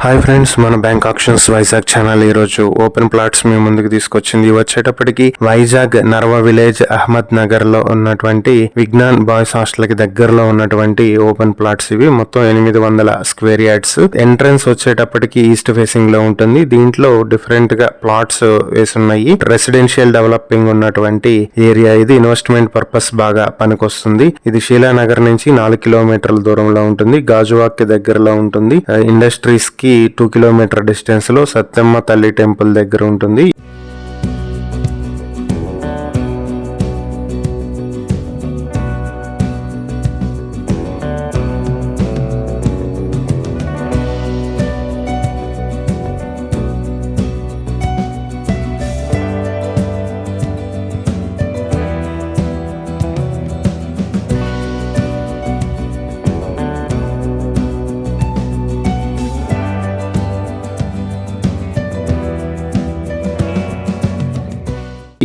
Hi friends, మన bank options Vizag channel ఈ రోజు ఓపెన్ ప్లాట్స్ మీ ముందుకు తీసుకొచ్చింది. వచ్చేటప్పటికి వైజాగ్ నర్వ విలేజ్ అహ్మద్ నగర్ లో ఉన్నటువంటి విజ్ఞాన్ బాయ్స్ హాస్టల్ కి దగ్గరలో ఉన్నటువంటి ఓపెన్ ప్లాట్స్ ఇవి. మొత్తం 800 స్క్వేర్ యార్డ్స్. ఎంట్రన్స్ వచ్చేటప్పటికి ఈస్ట్ ఫేసింగ్ లో ఉంటుంది. దీంట్లో డిఫరెంట్ గా ప్లాట్స్ వేసున్నాయి. రెసిడెన్షియల్ డెవలపింగ్ ఉన్నటువంటి ఏరియా ఇది. ఇన్వెస్ట్మెంట్ పర్పస్ బాగా పనికొస్తుంది. ఇది శీలానగర్ నుంచి 4 కిలోమీటర్ల దూరంలో ఉంటుంది. గాజువాక్ కి దగ్గరలో ఉంటుంది. ఇండస్ట్రీస్ కి 2 కిలోమీటర్ డిస్టెన్స్ లో సత్యమ్మ తల్లి టెంపుల్ దగ్గర ఉంటుంది.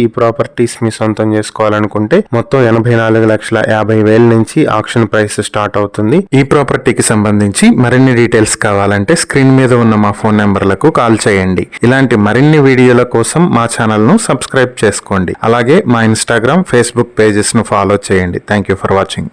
ఈ ప్రాపర్టీస్ మీ సొంతం చేసుకోవాలనుకుంటే మొత్తం 84,50,000 నుంచి ఆక్షన్ ప్రైస్ స్టార్ట్ అవుతుంది. ఈ ప్రాపర్టీకి సంబంధించి మరిన్ని డీటెయిల్స్ కావాలంటే స్క్రీన్ మీద ఉన్న మా ఫోన్ నెంబర్లకు కాల్ చేయండి. ఇలాంటి మరిన్ని వీడియోల కోసం మా ఛానల్ ను సబ్స్క్రైబ్ చేసుకోండి. అలాగే మా ఇన్స్టాగ్రామ్, ఫేస్బుక్ పేజెస్ ను ఫాలో చేయండి. Thank you for watching.